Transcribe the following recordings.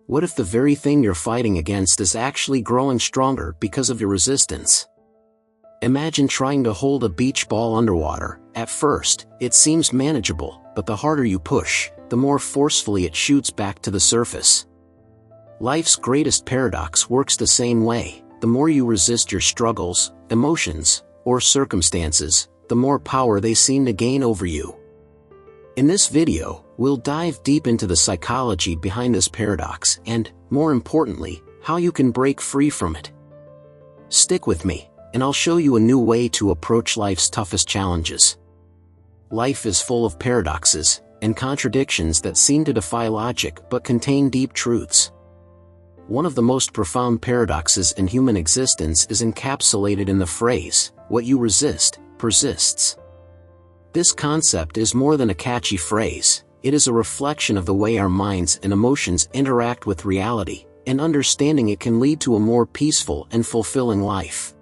What if the very thing you're fighting against is actually growing stronger because of your resistance? Imagine trying to hold a beach ball underwater. At first, it seems manageable, but the harder you push, the more forcefully it shoots back to the surface. Life's greatest paradox works the same way. The more you resist your struggles, emotions, or circumstances, the more power they seem to gain over you. In this video, we'll dive deep into the psychology behind this paradox and, more importantly, how you can break free from it. Stick with me, and I'll show you a new way to approach life's toughest challenges. Life is full of paradoxes and contradictions that seem to defy logic but contain deep truths. One of the most profound paradoxes in human existence is encapsulated in the phrase, "What you resist, persists." This concept is more than a catchy phrase, it is a reflection of the way our minds and emotions interact with reality, and understanding it can lead to a more peaceful and fulfilling life.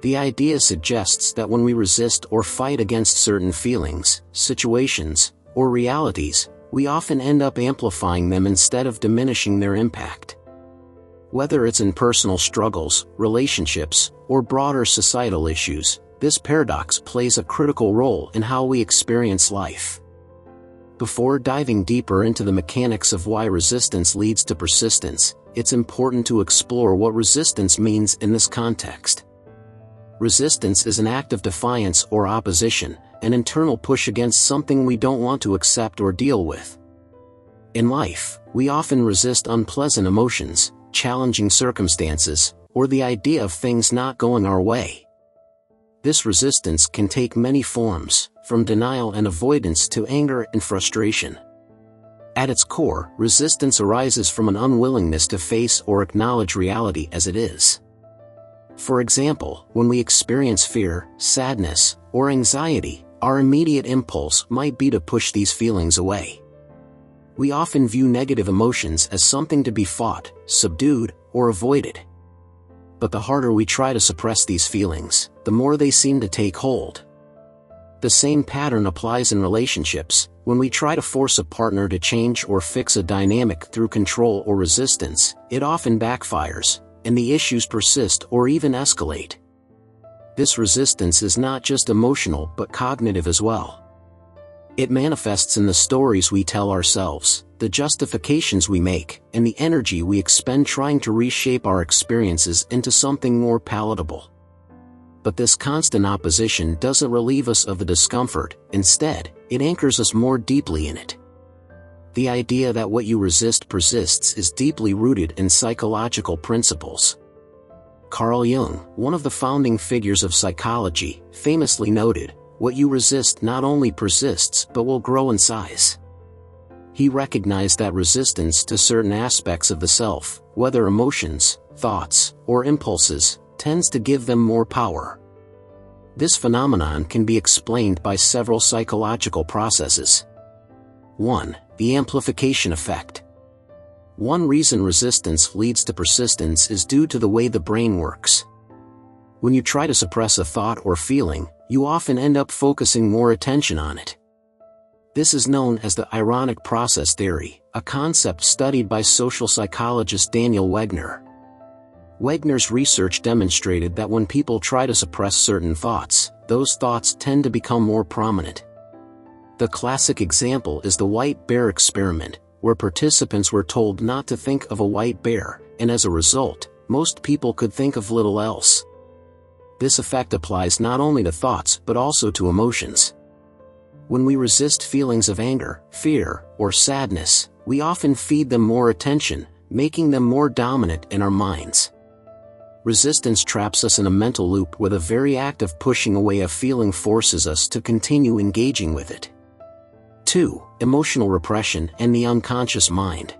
The idea suggests that when we resist or fight against certain feelings, situations, or realities, we often end up amplifying them instead of diminishing their impact. Whether it's in personal struggles, relationships, or broader societal issues, this paradox plays a critical role in how we experience life. Before diving deeper into the mechanics of why resistance leads to persistence, it's important to explore what resistance means in this context. Resistance is an act of defiance or opposition, an internal push against something we don't want to accept or deal with. In life, we often resist unpleasant emotions, challenging circumstances, or the idea of things not going our way. This resistance can take many forms, from denial and avoidance to anger and frustration. At its core, resistance arises from an unwillingness to face or acknowledge reality as it is. For example, when we experience fear, sadness, or anxiety, our immediate impulse might be to push these feelings away. We often view negative emotions as something to be fought, subdued, or avoided. But the harder we try to suppress these feelings, the more they seem to take hold. The same pattern applies in relationships. When we try to force a partner to change or fix a dynamic through control or resistance, it often backfires, and the issues persist or even escalate. This resistance is not just emotional but cognitive as well. It manifests in the stories we tell ourselves, the justifications we make, and the energy we expend trying to reshape our experiences into something more palatable. But this constant opposition doesn't relieve us of the discomfort, instead, it anchors us more deeply in it. The idea that what you resist persists is deeply rooted in psychological principles. Carl Jung, one of the founding figures of psychology, famously noted, "What you resist not only persists but will grow in size." He recognized that resistance to certain aspects of the self, whether emotions, thoughts, or impulses, tends to give them more power. This phenomenon can be explained by several psychological processes. 1. The amplification effect. One reason resistance leads to persistence is due to the way the brain works. When you try to suppress a thought or feeling, you often end up focusing more attention on it. This is known as the ironic process theory, a concept studied by social psychologist Daniel Wegner. Wegner's research demonstrated that when people try to suppress certain thoughts, those thoughts tend to become more prominent. The classic example is the white bear experiment, where participants were told not to think of a white bear, and as a result, most people could think of little else. This effect applies not only to thoughts but also to emotions. When we resist feelings of anger, fear, or sadness, we often feed them more attention, making them more dominant in our minds. Resistance traps us in a mental loop where the very act of pushing away a feeling forces us to continue engaging with it. 2. Emotional repression and the unconscious mind.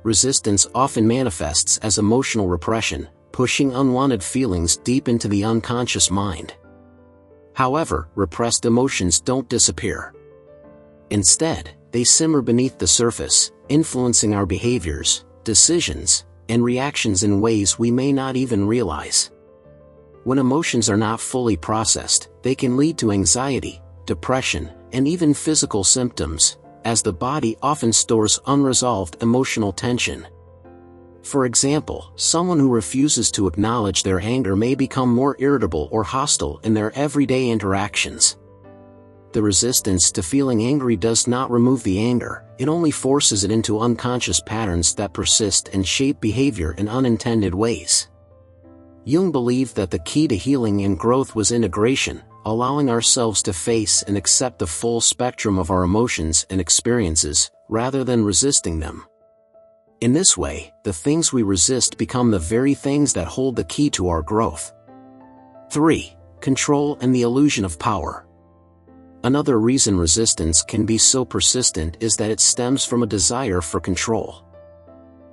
Resistance often manifests as emotional repression, pushing unwanted feelings deep into the unconscious mind. However, repressed emotions don't disappear. Instead, they simmer beneath the surface, influencing our behaviors, decisions, and reactions in ways we may not even realize. When emotions are not fully processed, they can lead to anxiety, depression, and even physical symptoms, as the body often stores unresolved emotional tension. For example, someone who refuses to acknowledge their anger may become more irritable or hostile in their everyday interactions. The resistance to feeling angry does not remove the anger, it only forces it into unconscious patterns that persist and shape behavior in unintended ways. Jung believed that the key to healing and growth was integration, allowing ourselves to face and accept the full spectrum of our emotions and experiences, rather than resisting them. In this way, the things we resist become the very things that hold the key to our growth. 3. Control and the illusion of power. Another reason resistance can be so persistent is that it stems from a desire for control.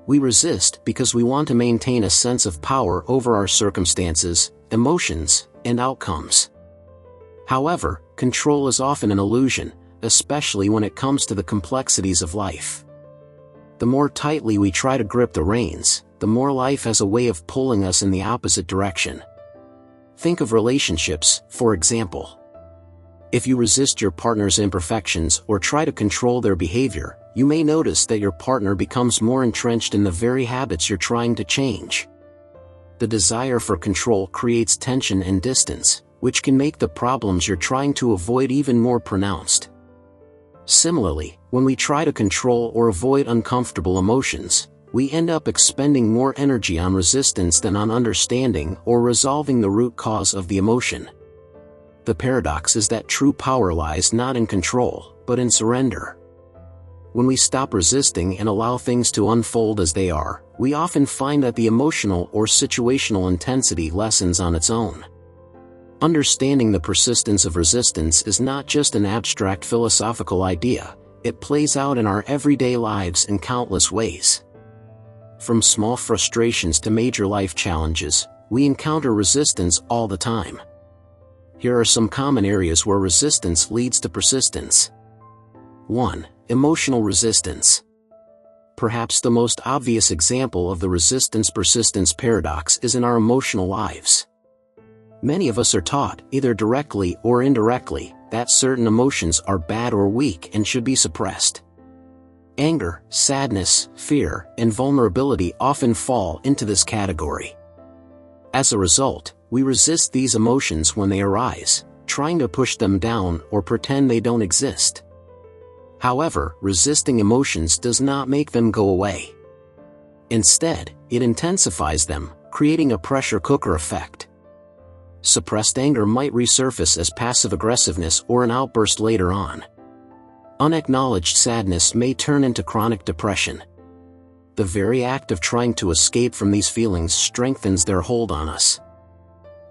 We resist because we want to maintain a sense of power over our circumstances, emotions, and outcomes. However, control is often an illusion, especially when it comes to the complexities of life. The more tightly we try to grip the reins, the more life has a way of pulling us in the opposite direction. Think of relationships, for example. If you resist your partner's imperfections or try to control their behavior, you may notice that your partner becomes more entrenched in the very habits you're trying to change. The desire for control creates tension and distance, which can make the problems you're trying to avoid even more pronounced. Similarly, when we try to control or avoid uncomfortable emotions, we end up expending more energy on resistance than on understanding or resolving the root cause of the emotion. The paradox is that true power lies not in control, but in surrender. When we stop resisting and allow things to unfold as they are, we often find that the emotional or situational intensity lessens on its own. Understanding the persistence of resistance is not just an abstract philosophical idea, it plays out in our everyday lives in countless ways. From small frustrations to major life challenges, we encounter resistance all the time. Here are some common areas where resistance leads to persistence. 1. Emotional resistance. Perhaps the most obvious example of the resistance-persistence paradox is in our emotional lives. Many of us are taught, either directly or indirectly, that certain emotions are bad or weak and should be suppressed. Anger, sadness, fear, and vulnerability often fall into this category. As a result, we resist these emotions when they arise, trying to push them down or pretend they don't exist. However, resisting emotions does not make them go away. Instead, it intensifies them, creating a pressure cooker effect. Suppressed anger might resurface as passive aggressiveness or an outburst later on. Unacknowledged sadness may turn into chronic depression. The very act of trying to escape from these feelings strengthens their hold on us.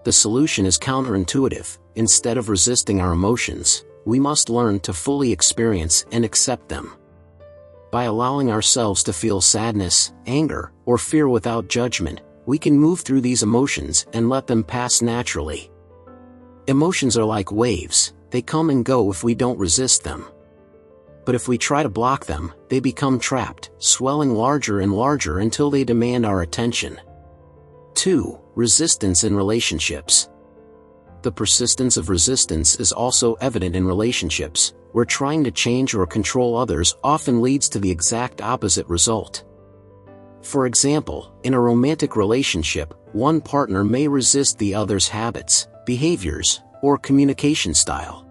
The solution is counterintuitive. Instead of resisting our emotions, we must learn to fully experience and accept them. By allowing ourselves to feel sadness, anger, or fear without judgment, we can move through these emotions and let them pass naturally. Emotions are like waves, they come and go if we don't resist them. But if we try to block them, they become trapped, swelling larger and larger until they demand our attention. 2. Resistance in relationships. The persistence of resistance is also evident in relationships, where trying to change or control others often leads to the exact opposite result. For example, in a romantic relationship, one partner may resist the other's habits, behaviors, or communication style.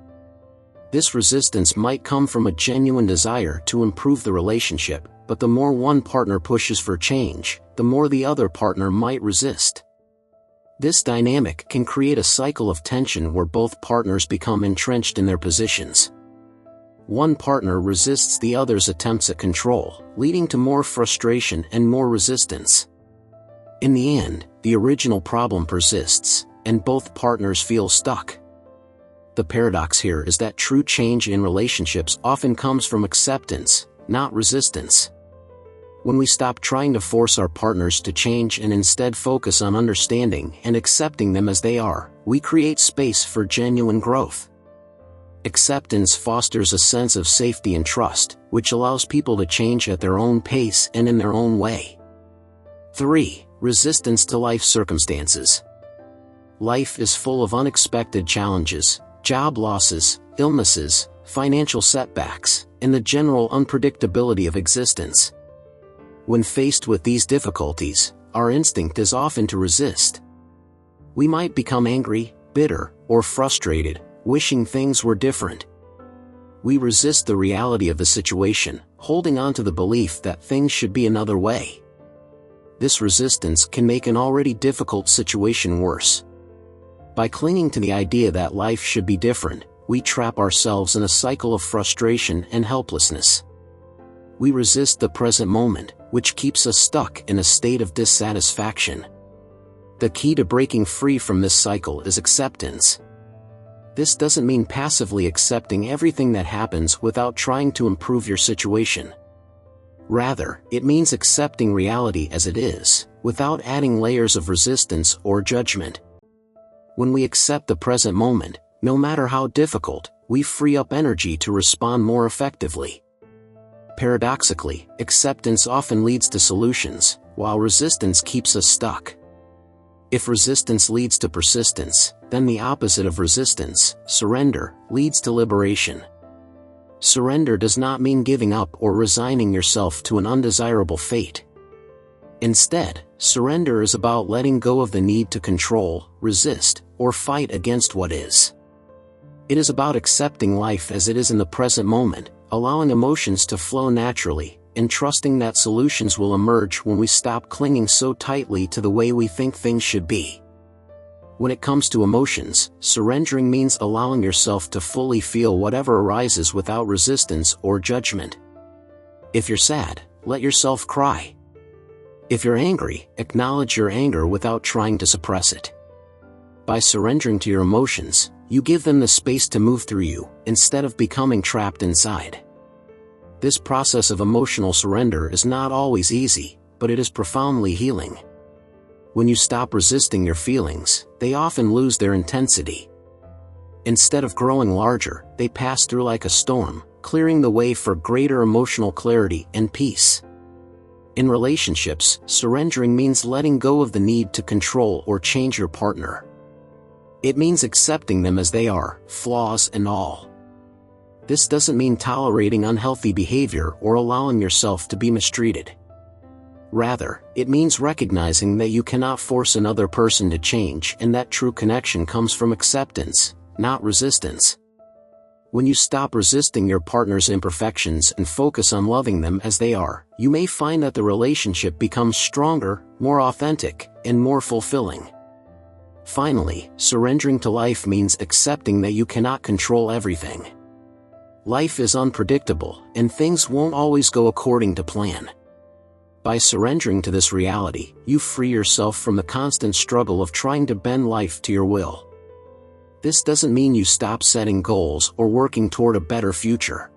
This resistance might come from a genuine desire to improve the relationship, but the more one partner pushes for change, the more the other partner might resist. This dynamic can create a cycle of tension where both partners become entrenched in their positions. One partner resists the other's attempts at control, leading to more frustration and more resistance. In the end, the original problem persists, and both partners feel stuck. The paradox here is that true change in relationships often comes from acceptance, not resistance. When we stop trying to force our partners to change and instead focus on understanding and accepting them as they are, we create space for genuine growth. Acceptance fosters a sense of safety and trust, which allows people to change at their own pace and in their own way. 3. Resistance to life circumstances. Life is full of unexpected challenges, job losses, illnesses, financial setbacks, and the general unpredictability of existence. When faced with these difficulties, our instinct is often to resist. We might become angry, bitter, or frustrated, wishing things were different. We resist the reality of the situation, holding on to the belief that things should be another way. This resistance can make an already difficult situation worse. By clinging to the idea that life should be different, we trap ourselves in a cycle of frustration and helplessness. We resist the present moment, which keeps us stuck in a state of dissatisfaction. The key to breaking free from this cycle is acceptance. This doesn't mean passively accepting everything that happens without trying to improve your situation. Rather, it means accepting reality as it is, without adding layers of resistance or judgment. When we accept the present moment, no matter how difficult, we free up energy to respond more effectively. Paradoxically, acceptance often leads to solutions, while resistance keeps us stuck. If resistance leads to persistence, then the opposite of resistance, surrender, leads to liberation. Surrender does not mean giving up or resigning yourself to an undesirable fate. Instead, surrender is about letting go of the need to control, resist, or fight against what is. It is about accepting life as it is in the present moment, allowing emotions to flow naturally, and trusting that solutions will emerge when we stop clinging so tightly to the way we think things should be. When it comes to emotions, surrendering means allowing yourself to fully feel whatever arises without resistance or judgment. If you're sad, let yourself cry. If you're angry, acknowledge your anger without trying to suppress it. By surrendering to your emotions, you give them the space to move through you, instead of becoming trapped inside. This process of emotional surrender is not always easy, but it is profoundly healing. When you stop resisting your feelings, they often lose their intensity. Instead of growing larger, they pass through like a storm, clearing the way for greater emotional clarity and peace. In relationships, surrendering means letting go of the need to control or change your partner. It means accepting them as they are, flaws and all. This doesn't mean tolerating unhealthy behavior or allowing yourself to be mistreated. Rather, it means recognizing that you cannot force another person to change and that true connection comes from acceptance, not resistance. When you stop resisting your partner's imperfections and focus on loving them as they are, you may find that the relationship becomes stronger, more authentic, and more fulfilling. Finally, surrendering to life means accepting that you cannot control everything. Life is unpredictable, and things won't always go according to plan. By surrendering to this reality, you free yourself from the constant struggle of trying to bend life to your will. This doesn't mean you stop setting goals or working toward a better future.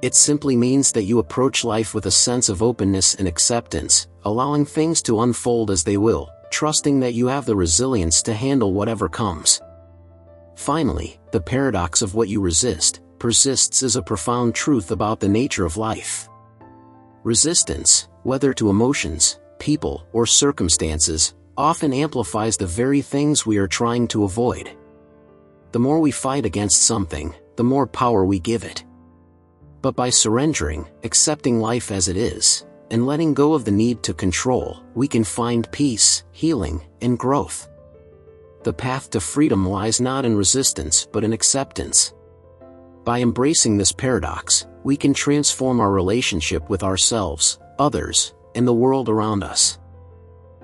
It simply means that you approach life with a sense of openness and acceptance, allowing things to unfold as they will, trusting that you have the resilience to handle whatever comes. Finally, the paradox of what you resist persists is a profound truth about the nature of life. Resistance, whether to emotions, people, or circumstances, often amplifies the very things we are trying to avoid. The more we fight against something, the more power we give it. But by surrendering, accepting life as it is, and letting go of the need to control, we can find peace, healing, and growth. The path to freedom lies not in resistance but in acceptance. By embracing this paradox, we can transform our relationship with ourselves, others, and the world around us.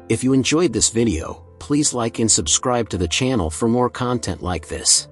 If you enjoyed this video, please like and subscribe to the channel for more content like this.